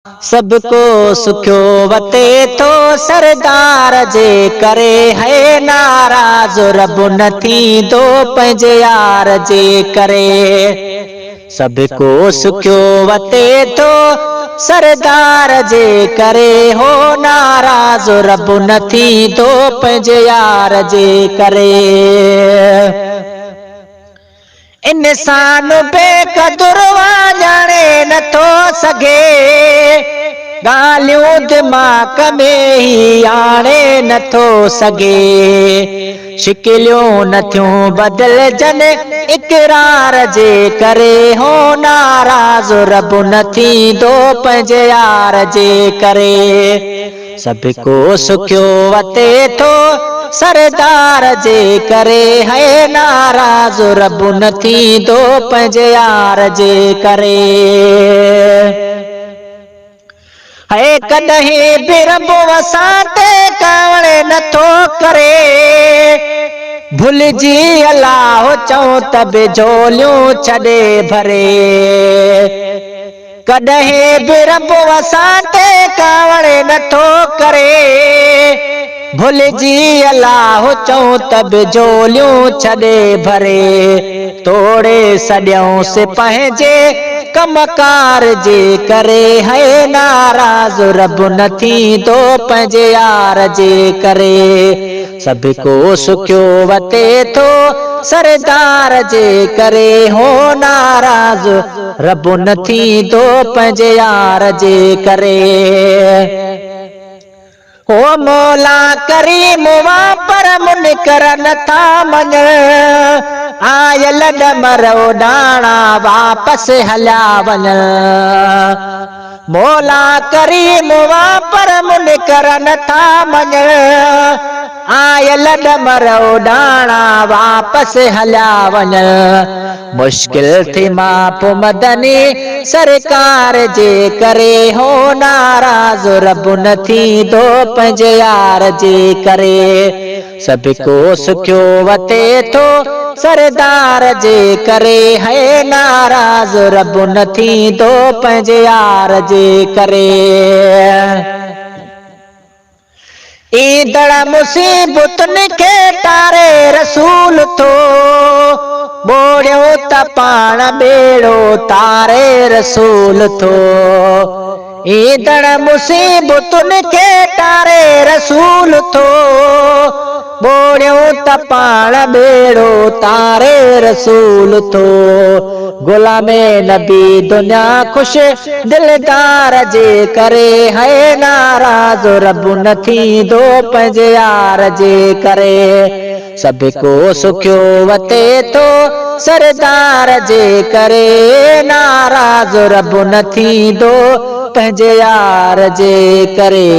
सबको सुखियो वते तो सरदार जे करे है नाराज रब न थींदो पंहिंजे यार जे करे। सबको सुखियो वते तो सरदार जे करे हो नाराज रब न थींदो पंहिंजे यार जे करे। इंसान बेक़दुर ॼाणे नथो सघे ॻाल्हियूं दिमाग़ में ही आणे नथो सघे। शिकिलियूं नथियूं बदिलजनि इक़रार जे करे हो नाराज़ रब न थींदो पंहिंजे यार जे करे। सबको सुखियो वते थो सरदार जे करे है नाराज़ रब न थींदो पंहिंजे यार जे करे। है कॾहिं बि रब असां ते कावड़ नथो करे भुलिजी अलाह चऊं त बि झोलियूं छॾे भरे। कॾहिं बि रब असां ते कावड़ नथो करे भुलिजी अलाह चऊं त बि झोलियूं छॾे भरे। तोड़े छॾियऊंसि पंहिंजे कमकार जे करे है नाराज़ रब न थींदो पंहिंजे यार जे करे। सबको सुखियो वते थो सरदार जे करे हो नाराज़ रब न थींदो पंहिंजे यार जे करे। हो मौला करीम पर मुनकर नथा मञ आयल ॾमर उॾाणा वापसि हलिया वञ। मौला करीम पर मुनकर नथा मञ आयल ॾमर उॾाणा वापसि हलिया वञ। मुश्किल थी माप मदनी सरकार जे करे हो नाराज़ रब न थींदो पंहिंजे यार जे करे। सबको सुखियो वते थो सरदार जे करे है नाराज़ रब न थींदो पंहिंजे यार जे करे। ईंदड़ मुसीबतुनि खे टारे रसूल थो ॿोड़ियो त पाण ॿेड़ो तारे रसूल थो। ईंदड़ मुसीबतुनि खे टारे रसूल थो ॿोड़ियो त पाण ॿेड़ो तारे रसूल थो। गुलामे नबी दुनिया ख़ुश दिलदार जे करे है नाराज़ रब न थींदो पंहिंजे यार जे करे। सबको सुखियो वते थो सरदार जे करे नाराज़ रब न थींदो पंहिंजे यार जे करे। सबको सुखियो वते तो सरदार जे करे नाराज़ रब न थींदो पंहिंजे यार जे करे। सबको सुखियो वते तो सरदार जे करे नाराज़ रब न थींदो पंहिंजे यार जे करे। सबको सुखियो वते तो सरदार जे करे नाराज़ रब न थींदो पंहिंजे यार जे करे। सबको सुखियो वते तो सरदार जे करे नाराज़ रब न थींदो पंहिंजे यार जे करे।